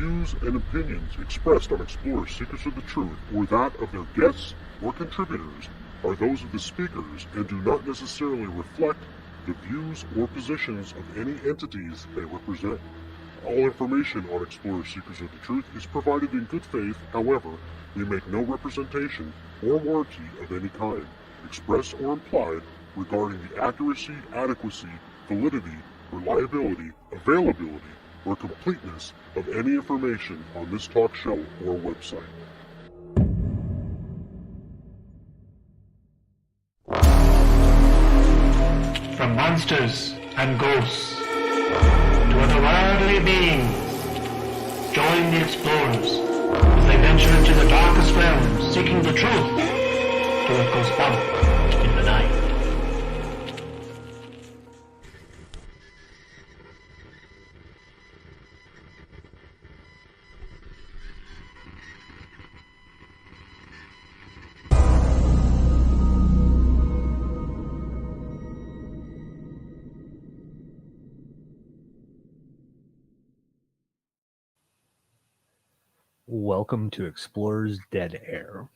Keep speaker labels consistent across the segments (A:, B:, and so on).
A: views and opinions expressed on Explorers Secrets of the Truth or that of their guests or contributors are those of the speakers and do not necessarily reflect the views or positions of any entities they represent. All information on Explorers Secrets of the Truth is provided in good faith. However, we make no representation or warranty of any kind, express or implied, regarding the accuracy, adequacy, validity, reliability, availability, or completeness of any information on this talk show or website.
B: From monsters and ghosts to otherworldly beings, join the Explorers as they venture into the darkest realms, seeking the truth to what goes on in the night.
C: Welcome to Explorers Dead Air,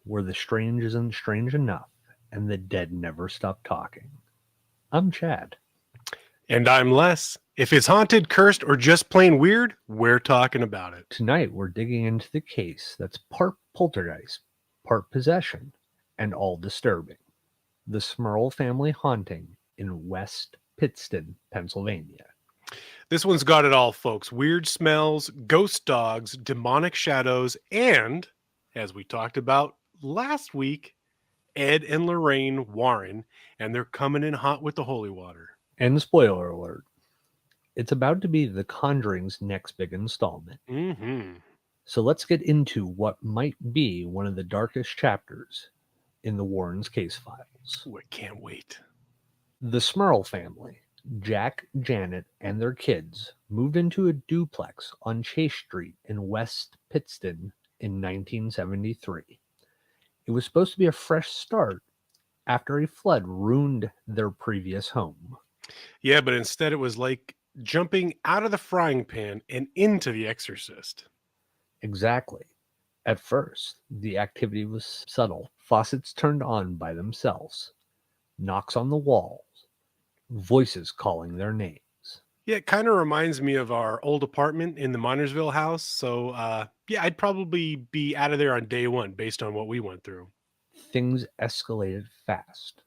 C: where the strange isn't strange enough and the dead never stop talking. I'm Chad.
D: And I'm Les. If it's haunted, cursed, or just plain weird, we're talking about it.
C: Tonight we're digging into the case that's part poltergeist, part possession, and all disturbing. The Smurl Family Haunting in West Pittston, Pennsylvania.
D: This one's got it all, folks. Weird smells, ghost dogs, demonic shadows, and, as we talked about last week, Ed and Lorraine Warren, and they're coming in hot with the holy water.
C: And spoiler alert, it's about to be The Conjuring's next big installment. So let's get into what might be one of the darkest chapters in the Warrens' case files.
D: Ooh, I can't wait.
C: The Smurl family, Jack, Janet, and their kids moved into a duplex on Chase Street in West Pittston in 1973. It was supposed to be a fresh start after a flood ruined their previous home.
D: Yeah, but instead it was like jumping out of the frying pan and into The Exorcist.
C: Exactly. At first, the activity was subtle. Faucets turned on by themselves, knocks on the walls, voices calling their names.
D: Yeah, it kind of reminds me of our old apartment in the Minersville house. So, yeah, I'd probably be out of there on day one based on what we went through.
C: Things escalated fast.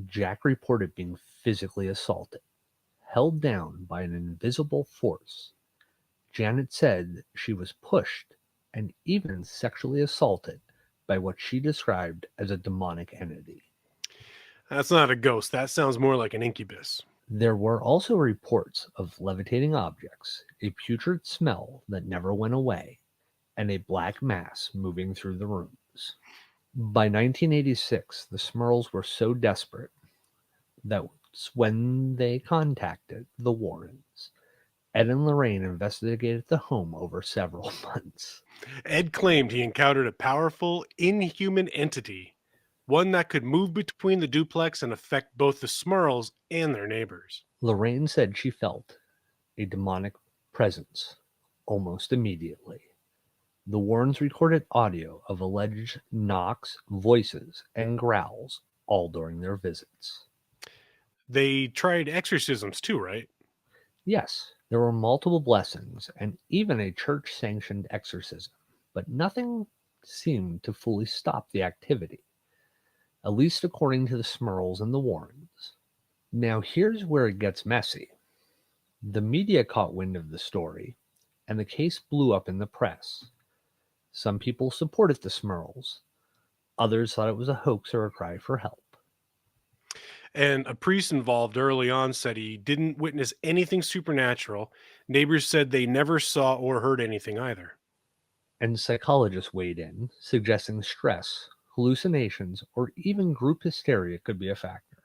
C: Jack reported being physically assaulted, held down by an invisible force. Janet said she was pushed and even sexually assaulted by what she described as a demonic entity.
D: That's not a ghost. That sounds more like an incubus.
C: There were also reports of levitating objects, a putrid smell that never went away, and a black mass moving through the rooms. By 1986, the Smurls were so desperate that when they contacted the Warrens, Ed and Lorraine investigated the home over several months.
D: Ed claimed he encountered a powerful, inhuman entity, one that could move between the duplex and affect both the Smurls and their neighbors.
C: Lorraine said she felt a demonic presence almost immediately. The Warrens recorded audio of alleged knocks, voices, and growls, all during their visits.
D: They tried exorcisms too, right?
C: Yes, there were multiple blessings and even a church-sanctioned exorcism, but nothing seemed to fully stop the activity, at least according to the Smurls and the Warrens. Now here's where it gets messy. The media caught wind of the story, and the case blew up in the press. Some people supported the Smurls. Others thought it was a hoax or a cry for help.
D: And a priest involved early on said he didn't witness anything supernatural. Neighbors said they never saw or heard anything either.
C: And psychologists weighed in, suggesting stress, hallucinations, or even group hysteria could be a factor.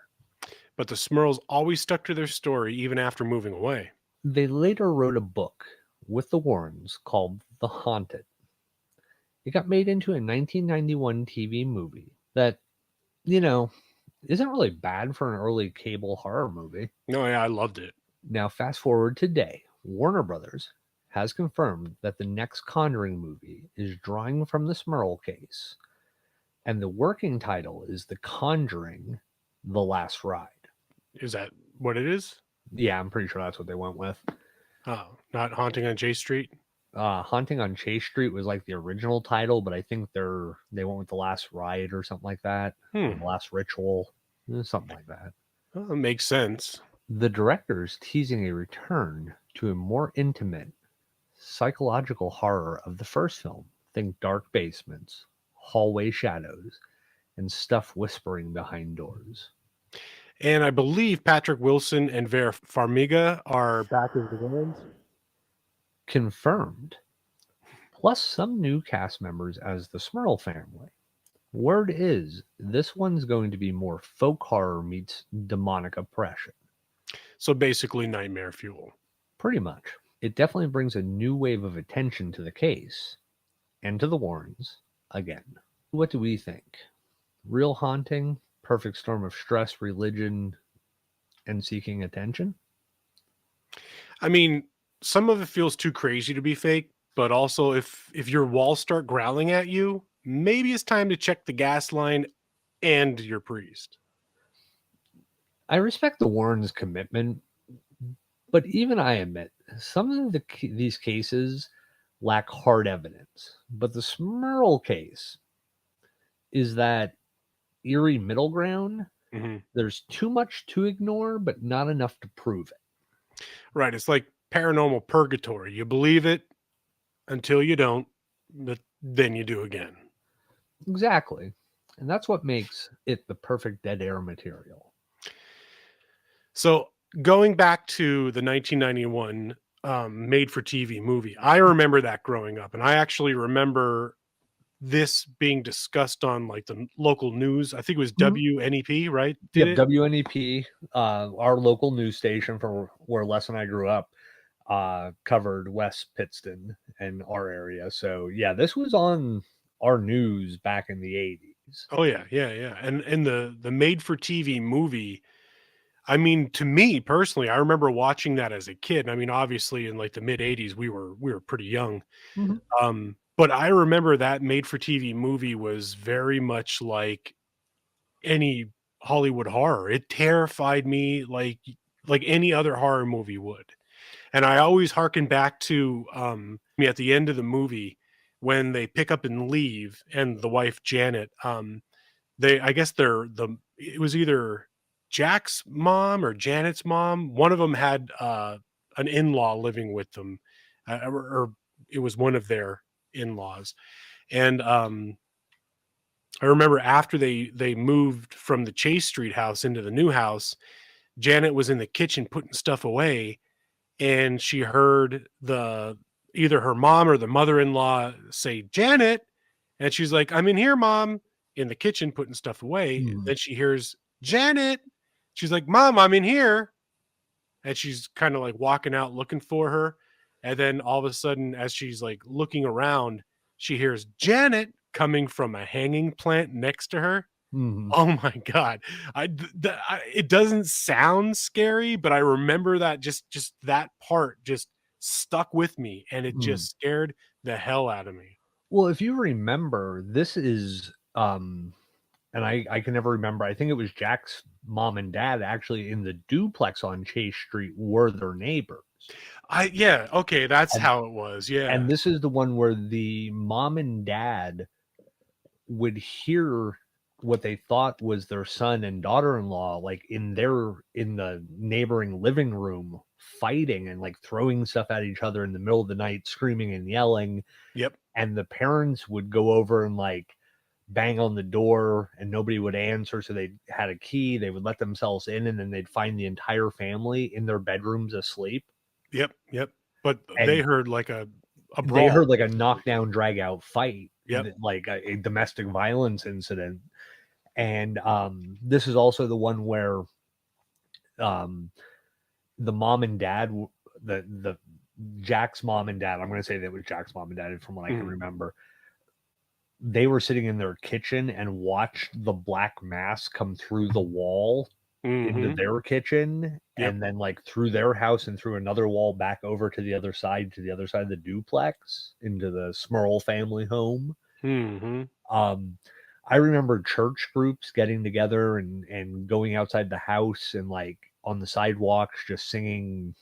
D: But the Smurls always stuck to their story even after moving away.
C: They later wrote a book with the Warrens called The Haunted. It got made into a 1991 TV movie that, isn't really bad for an early cable horror movie.
D: No, yeah, I loved it.
C: Now, fast forward today, Warner Brothers has confirmed that the next Conjuring movie is drawing from the Smurl case, and the working title is The Conjuring: The Last Ride.
D: Is that what it is?
C: Yeah, I'm pretty sure that's what they went with.
D: Oh, not Haunting on J Street?
C: Haunting on Chase Street was like the original title, but I think they went with The Last Ride or something like that, or The Last Ritual, something like that.
D: Well, that makes sense.
C: The director is teasing a return to a more intimate psychological horror of the first film. Think dark basements, hallway shadows, and stuff whispering behind doors.
D: And I believe Patrick Wilson and Vera Farmiga are back as the villains.
C: Confirmed. Plus some new cast members as the Smurl family. Word is this one's going to be more folk horror meets demonic oppression.
D: So basically nightmare fuel.
C: Pretty much. It definitely brings a new wave of attention to the case and to the Warrens again. What do we think? Real haunting, perfect storm of stress, religion, and seeking attention?
D: I mean, some of it feels too crazy to be fake, but also if your walls start growling at you, maybe it's time to check the gas line and your priest.
C: I respect the Warrens' commitment, but even I admit some of these cases lack hard evidence. But the Smurl case is that eerie middle ground. There's too much to ignore, but not enough to prove it.
D: Right. It's like paranormal purgatory. You believe it until you don't, but then you do again.
C: Exactly. And that's what makes it the perfect dead air material.
D: So going back to the 1991 made-for-TV movie, I remember that growing up, and I actually remember this being discussed on like the local news. I think it was WNEP, right?
C: WNEP, our local news station for where Les and I grew up, covered West Pittston and our area. So yeah, this was on our news back in the 80s.
D: Oh yeah. And the made-for-TV movie, I mean, to me personally, I remember watching that as a kid. I mean, obviously in like the mid 80s, we were pretty young. But I remember that made-for-TV movie was very much like any Hollywood horror. It terrified me like any other horror movie would. And I always harken back to at the end of the movie when they pick up and leave, and the wife Janet, it was either Jack's mom or Janet's mom. One of them had an in-law living with them, or it was one of their in-laws. And I remember after they moved from the Chase Street house into the new house, Janet was in the kitchen putting stuff away, and she heard either her mom or the mother-in-law say, "Janet," and she's like, "I'm in here, Mom," in the kitchen putting stuff away. Then she hears, "Janet." She's like, "Mom, I'm in here." And she's kind of like walking out looking for her. And then all of a sudden, as she's like looking around, she hears Janet coming from a hanging plant next to her. Oh my God. It doesn't sound scary, but I remember that just that part just stuck with me, and it just scared the hell out of me.
C: Well, if you remember, this is and I can never remember. I think it was Jack's mom and dad actually in the duplex on Chase Street were their neighbors.
D: Okay, that's how it was. Yeah.
C: And this is the one where the mom and dad would hear what they thought was their son and daughter-in-law like in the neighboring living room fighting and like throwing stuff at each other in the middle of the night, screaming and yelling.
D: Yep.
C: And the parents would go over and like bang on the door and nobody would answer, so they had a key. They would let themselves in, and then they'd find the entire family in their bedrooms asleep.
D: Yep. But they heard like a brawl.
C: They heard like a knockdown, drag out fight.
D: Yep.
C: Like a domestic violence incident. And this is also the one where the mom and dad, the Jack's mom and dad, I'm going to say that was Jack's mom and dad from what I can remember. They were sitting in their kitchen and watched the black mass come through the wall into
D: Mm-hmm.
C: their kitchen,
D: Yep.
C: and then like through their house and through another wall back over to the other side, of the duplex, into the Smurl family home.
D: Mm-hmm.
C: Um, I remember church groups getting together and going outside the house and like on the sidewalks just singing,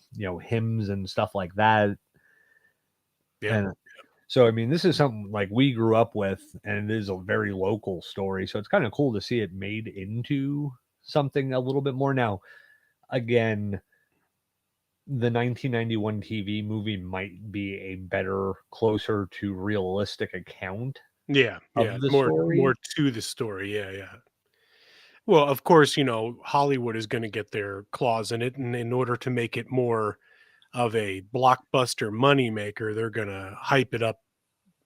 C: hymns and stuff like that.
D: Yep.
C: And so, I mean, this is something like we grew up with, and it is a very local story. So it's kind of cool to see it made into something a little bit more. Now, again, the 1991 TV movie might be a better, closer to realistic account
D: Yeah. Yeah.
C: of the
D: More
C: story.
D: to the story. Yeah. Yeah. Well, of course, Hollywood is going to get their claws in it, and in order to make it more of a blockbuster moneymaker, they're going to hype it up,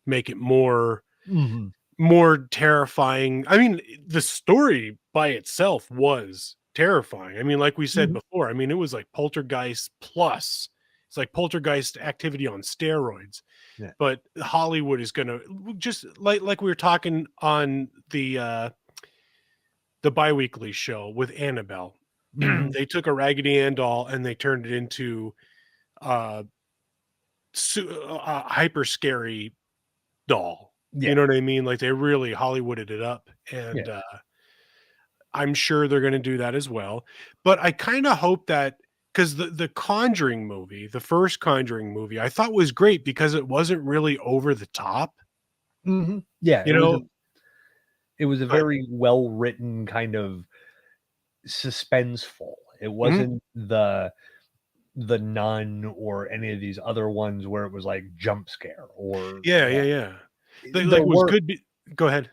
D: make it
C: Mhm.
D: more terrifying. I mean, the story by itself was terrifying. I mean, like we said
C: Mhm.
D: before, I mean, it was like Poltergeist plus. It's like Poltergeist activity on steroids.
C: Yeah.
D: But Hollywood is going to just like we were talking on the biweekly show with Annabelle.
C: Mhm.
D: They took a Raggedy Ann doll and they turned it into uh, a hyper scary doll. You
C: Yeah.
D: know what I mean? Like they really Hollywooded it up,
C: Yeah.
D: and I'm sure they're going to do that as well. But I kind of hope that because the Conjuring movie, the first Conjuring movie, I thought was great because it wasn't really over the top.
C: Yeah.
D: You know,
C: It was a
D: but
C: very well written kind of suspenseful. It
D: mhm.
C: wasn't the Nun or any of these other ones where it was like jump scare or
D: Yeah, yeah, yeah. Like
C: there
D: it was
C: were
D: good. Go ahead.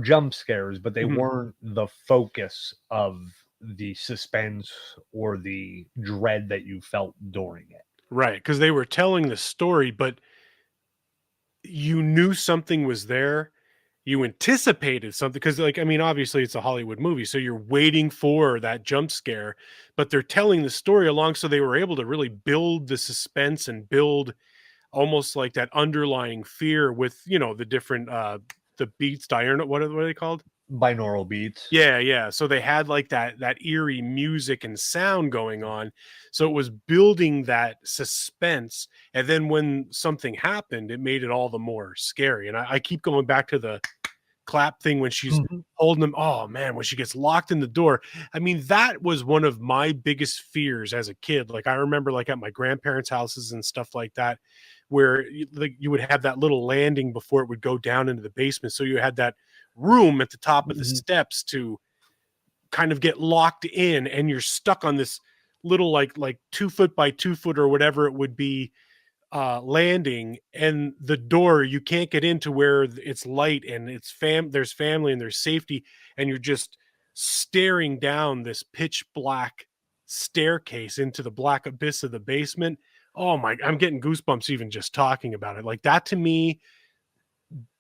C: jump scares, but they
D: Mhm.
C: weren't the focus of the suspense or the dread that you felt during it.
D: Right, because they were telling the story, but you knew something was there. You anticipated something because, like, I mean, obviously it's a Hollywood movie, so you're waiting for that jump scare, but they're telling the story along, so they were able to really build the suspense and build almost like that underlying fear with, the different the beats, diurnal, what are they called?
C: Binaural beats.
D: Yeah, yeah. So they had like that eerie music and sound going on. So it was building that suspense. And then when something happened, it made it all the more scary. And I keep going back to the clap thing when she's
C: Mhm.
D: holding them. Oh man, when she gets locked in the door. I mean, that was one of my biggest fears as a kid. Like I remember like at my grandparents' houses and stuff like that, where you would have that little landing before it would go down into the basement. So you had that room at the top of the
C: Mhm.
D: steps to kind of get locked in, and you're stuck on this little like 2 foot by 2 foot or whatever it would be landing, and the door you can't get into where it's light and there's family and there's safety, and you're just staring down this pitch black staircase into the black abyss of the basement. Oh my, I'm getting goosebumps even just talking about it. Like that to me,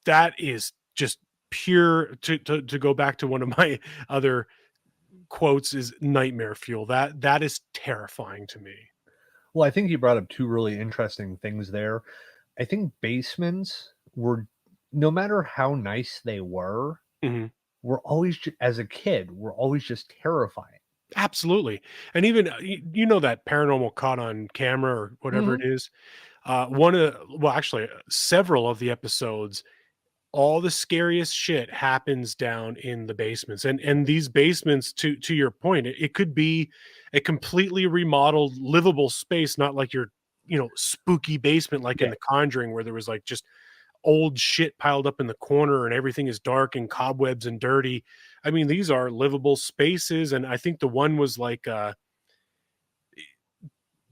D: that is just pure to go back to one of my other quotes is nightmare fuel. That is terrifying to me.
C: Well, I think you brought up two really interesting things there. I think basements were, no matter how nice they
D: Mhm.
C: were always, as a kid, were always just terrifying.
D: Absolutely. And even you know that paranormal caught on camera or whatever it
C: Mhm.
D: is. One of well, actually, several of the episodes, all the scariest shit happens down in the basements. And these basements, to your point, it could be a completely remodeled, livable space, not like your, spooky basement like in
C: Yeah.
D: The Conjuring, where there was like just old shit piled up in the corner and everything is dark and cobwebs and dirty. I mean, these are livable spaces, and I think the one was like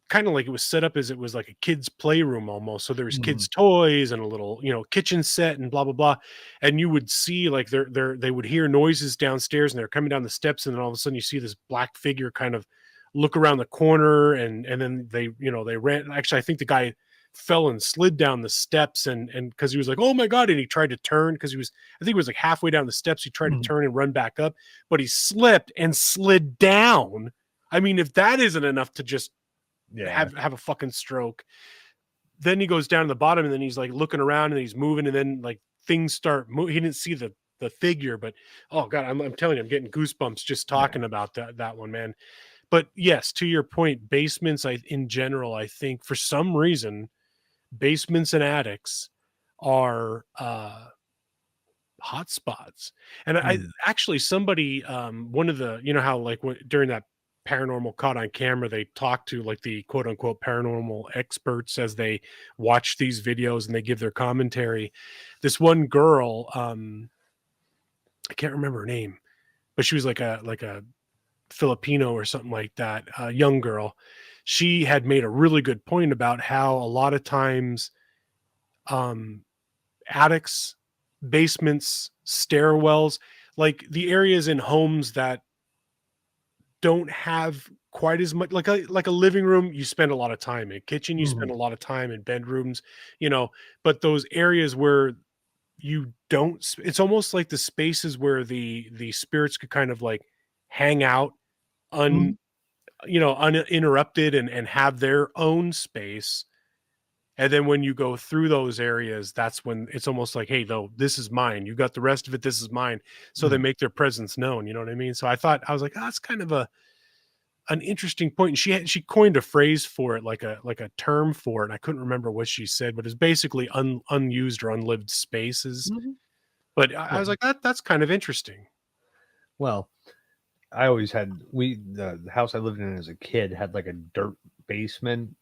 D: kind of like it was set up as it was like a kid's playroom almost. So there was
C: Mhm.
D: kids' toys and a little, kitchen set and blah blah blah. And you would see like they would hear noises downstairs and they're coming down the steps, and then all of a sudden you see this black figure kind of look around the corner, and then they ran. Actually, I think the guy fell and slid down the steps, and because he was like, oh my god, and he tried to turn because I think he was like halfway down the steps. He tried to
C: Mhm.
D: turn and run back up, but he slipped and slid down. I mean, if that isn't enough to just
C: Yeah.
D: have a fucking stroke. Then he goes down to the bottom, and then he's like looking around and he's moving, and then like things start moving. He didn't see the the figure, but oh god, I'm telling you, I'm getting goosebumps just talking about that one, man. But yes, to your point, basements, in general, I think for some reason, basements and attics are hot spots. And I
C: Mm.
D: actually somebody, one of the, you know how like during that paranormal caught on camera, they talk to like the quote unquote paranormal experts as they watch these videos and they give their commentary. This one girl, I can't remember her name, but she was like a Filipino or something like that, a young girl. She had made a really good point about how a lot of times um attics, basements, stairwells, like the areas in homes that don't have quite as much, like a living room you spend a lot of time in, kitchen you spend
C: Mhm.
D: a lot of time in, bedrooms, you know, but those areas where you don't it's almost like the spaces where the spirits could kind of like hang out un
C: Mhm.
D: uninterrupted and have their own space. And then when you go through those areas, that's when it's almost like, hey, though, this is mine. You got the rest of it. This is mine. So they
C: Mhm.
D: make their presence known. You know what I mean? So I was like, oh, that's kind of an interesting point. And she coined a phrase for it, like a term for it. And I couldn't remember what she said, but it's basically unused or unlived spaces.
C: Mhm.
D: But I
C: Yeah.
D: was like, that's kind of interesting.
C: Well, I always had the house I lived in as a kid had like a dirt basement.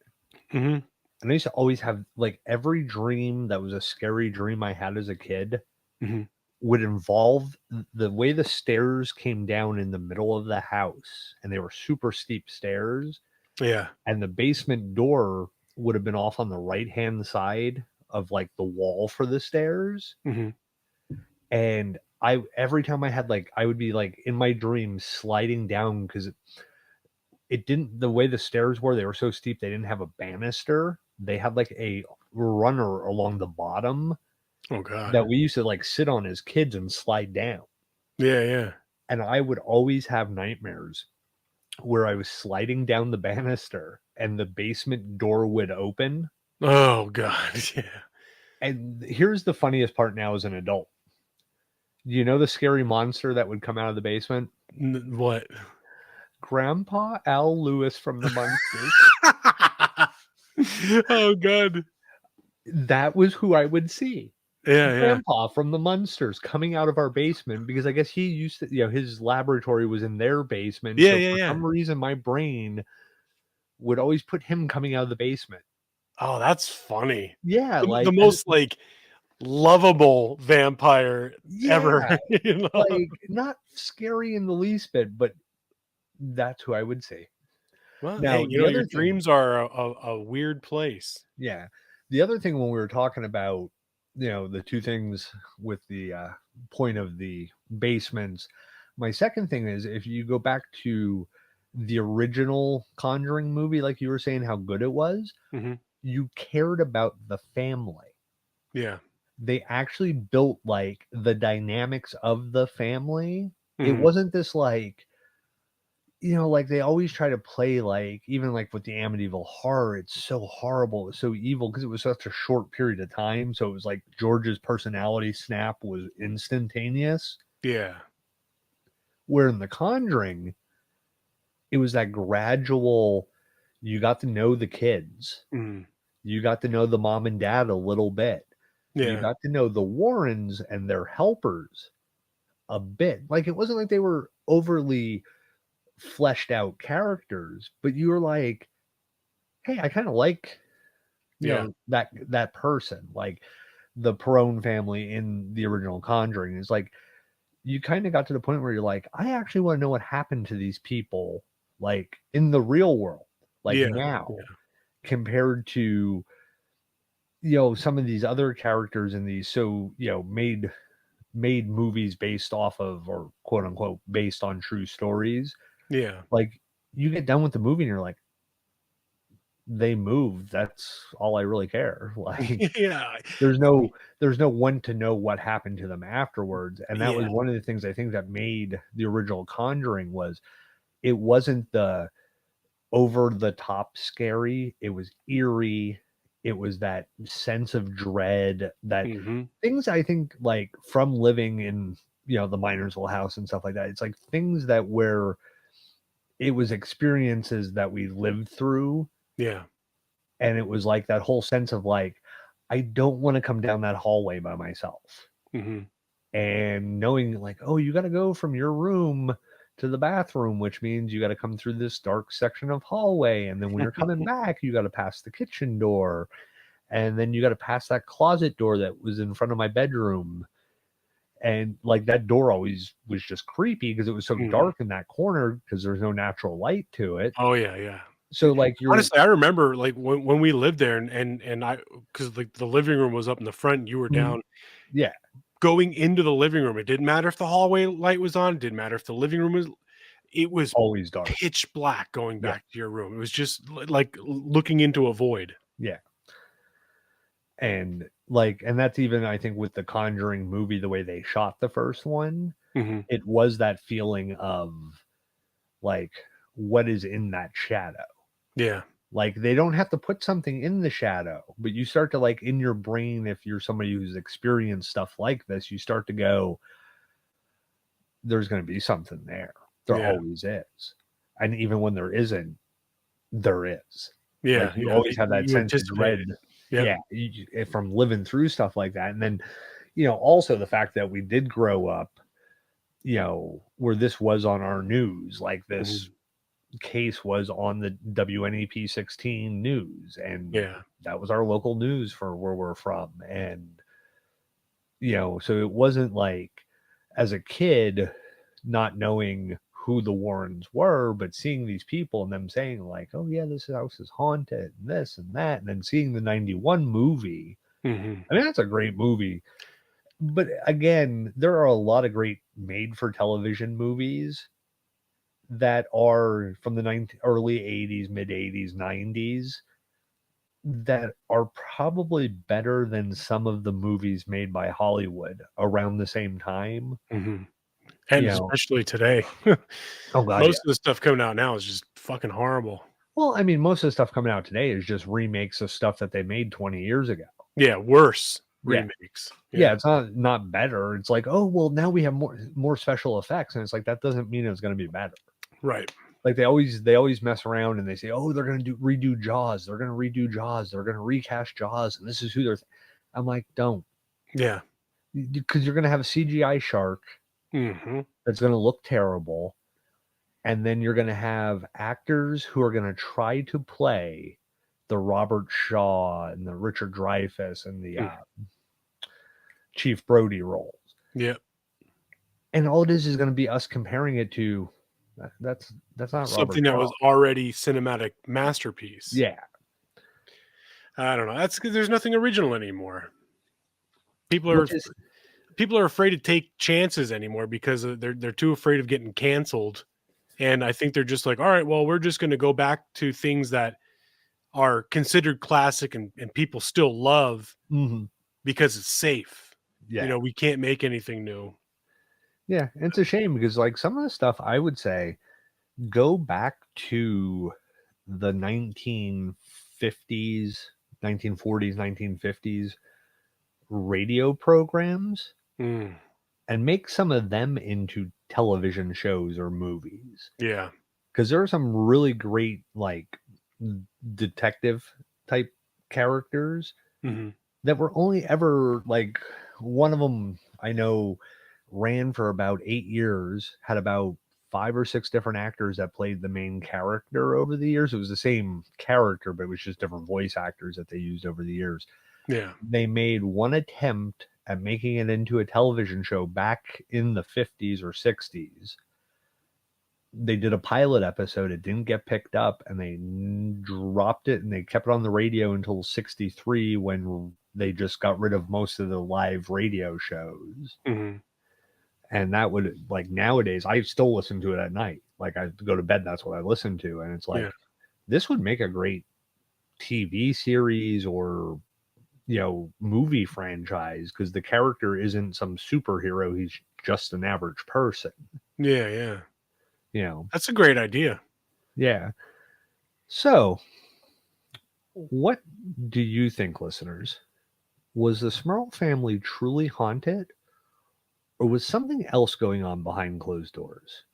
D: Hmm.
C: And I used to always have like every dream that was a scary dream I had as a kid
D: Hmm.
C: would involve the way the stairs came down in the middle of the house, and they were super steep stairs,
D: Yeah.
C: and the basement door would have been off on the right hand side of like the wall for the stairs.
D: Hmm.
C: And I every time I had like I would be like in my dreams sliding down because it didn't the way the stairs were, they were so steep they didn't have a banister. They had like a runner along the bottom
D: Oh God.
C: that we used to like sit on as kids and slide down.
D: Yeah. Yeah.
C: And I would always have nightmares where I was sliding down the banister and the basement door would open.
D: Oh God. Yeah.
C: And here's the funniest part now as an adult. You know the scary monster that would come out of the basement?
D: What?
C: Grandpa Al Lewis from the Munsters.
D: Oh God.
C: That was who I would see.
D: Yeah, yeah.
C: Grandpa from the Munsters coming out of our basement because I guess he used to, his laboratory was in their basement.
D: Yeah,
C: So
D: yeah,
C: for
D: yeah.
C: some reason, my brain would always put him coming out of the basement.
D: Oh, that's funny.
C: Yeah,
D: The most, like, lovable vampire ever,
C: yeah,
D: you know?
C: like not scary in the least bit, but that's who I would see.
D: Well, hey,
C: Now, the
D: your
C: other thing,
D: dreams are a weird place.
C: yeah, the other thing when we were talking about, the two things with the point of the basements, my second thing is if you go back to the original Conjuring movie, like you were saying, how good it was,
D: Mhm.
C: you cared about the family.
D: Yeah.
C: They actually built like the dynamics of the family. It
D: Mhm.
C: wasn't this like, like they always try to play like, even like with the Amityville horror, it's so horrible, it's so evil because it was such a short period of time. So it was like George's personality snap was instantaneous.
D: Yeah.
C: Where in The Conjuring, it was that gradual, you got to know the kids,
D: Mhm.
C: you got to know the mom and dad a little bit, you
D: Yeah.
C: got to know the Warrens and their helpers a bit. Like it wasn't like they were overly fleshed out characters, but you were like, hey, I kind of like,
D: Yeah.
C: that person, like the Perone family in the original Conjuring is like, you kind of got to the point where you're like, I actually want to know what happened to these people, like in the real world, like
D: Yeah.
C: now,
D: Yeah.
C: compared to, some of these other characters in these, so, made movies based off of, or quote unquote, based on true stories.
D: Yeah.
C: Like you get done with the movie and you're like, they moved. That's all I really care. Like
D: Yeah.
C: there's no one to know what happened to them afterwards. And that
D: Yeah.
C: was one of the things I think that made the original Conjuring was it wasn't the over the top scary. It was eerie. It was that sense of dread that
D: Mhm.
C: things I think like from living in the Minersville house and stuff like that. It's like things that where it was experiences that we lived through.
D: Yeah.
C: And it was like that whole sense of like, I don't want to come down that hallway by myself.
D: Mm-hmm.
C: And knowing like, oh, you got to go from your room to the bathroom, which means you got to come through this dark section of hallway. And then when you're coming back, you got to pass the kitchen door. And then you got to pass that closet door that was in front of my bedroom. And like that door always was just creepy because it was so dark in that corner because there's no natural light to it.
D: Oh yeah, yeah.
C: So like
D: honestly, I remember like when we lived there and I, because like the living room was up in the front and you were down.
C: Yeah.
D: Going into the living room, it didn't matter if the hallway light was on, it didn't matter if the living room was
C: always dark,
D: pitch black going back to your room. It was just like looking into a void.
C: Yeah. And that's even, I think, with the Conjuring movie, the way they shot the first one, it was that feeling of like, what is in that shadow?
D: Yeah.
C: Like they don't have to put something in the shadow, but you start to like in your brain, if you're somebody who's experienced stuff like this, you start to go, there's going to be something there. There always is. And even when there isn't, there is.
D: Yeah.
C: Like, you always have that sense of dread.
D: Yep.
C: Yeah, from living through stuff like that. And then, also the fact that we did grow up, where this was on our news, like this case was on the WNEP 16 news, and that was our local news for where we're from. And, so it wasn't like as a kid not knowing who the Warrens were, but seeing these people and them saying like, oh yeah, this house is haunted and this and that. And then seeing the 91 movie. I mean, that's a great movie. But again, there are a lot of great made for television movies that are from the early 80s, mid 80s, 90s that are probably better than some of the movies made by Hollywood around the same time.
D: And especially today.
C: Oh God,
D: most of the stuff coming out now is just fucking horrible.
C: Well, I mean, most of the stuff coming out today is just remakes of stuff that they made 20 years ago.
D: Yeah, worse remakes.
C: Yeah, it's not better. It's like, oh well, now we have more special effects, and it's like that doesn't mean it's going to be better.
D: Right.
C: Like they always mess around and they say, oh, they're going to redo Jaws. They're going to redo Jaws. They're going to recast Jaws, and this is who they're. I'm like, don't.
D: Yeah.
C: Because you're going to have a CGI shark that's going to look terrible, and then you're going to have actors who are going to try to play the Robert Shaw and the Richard Dreyfuss and the Chief Brody roles.
D: Yeah.
C: And all it is going to be us comparing it to that's not
D: something
C: Robert
D: that
C: Shaw.
D: was already cinematic masterpiece.
C: Yeah.
D: I don't know. That's because there's nothing original anymore. People are afraid to take chances anymore because they're too afraid of getting canceled. And I think they're just like, all right, well, we're just going to go back to things that are considered classic and people still love because it's safe.
C: Yeah.
D: We can't make anything new.
C: Yeah. It's a shame because like some of the stuff I would say go back to the 1950s, 1940s, 1950s radio programs and make some of them into television shows or movies.
D: Yeah.
C: Because there are some really great like detective type characters that were only ever like one of them I know ran for about 8 years, had about 5 or 6 different actors that played the main character over the years. It was the same character, but it was just different voice actors that they used over the years.
D: Yeah.
C: They made one attempt at making it into a television show back in the 50s or 60s. They did a pilot episode. It didn't get picked up and they dropped it and they kept it on the radio until 63 when they just got rid of most of the live radio shows. And that would like nowadays, I still listen to it at night. Like I go to bed, that's what I listen to. And it's like, this would make a great TV series or, movie franchise because the character isn't some superhero. He's just an average person.
D: Yeah.
C: Yeah.
D: That's a great idea.
C: Yeah. So what do you think, listeners? Was the Smurl family truly haunted? Or was something else going on behind closed doors?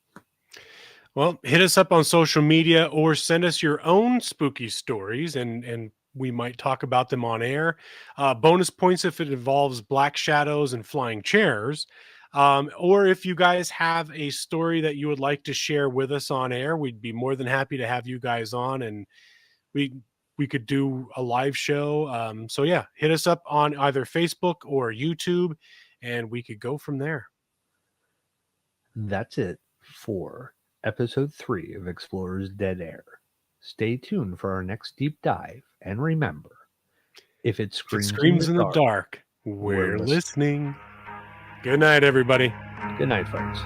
D: Well, hit us up on social media or send us your own spooky stories, and we might talk about them on air. Bonus points if it involves black shadows and flying chairs. Or if you guys have a story that you would like to share with us on air, we'd be more than happy to have you guys on, and we we could do a live show. So yeah, hit us up on either Facebook or YouTube, and we could go from there.
C: That's it for episode 3 of Explorers Dead Air. Stay tuned for our next deep dive, and remember, if it
D: If it
C: screams,
D: screams
C: in the dark,
D: we're
C: we're
D: listening. Good night, everybody.
C: Good night, folks.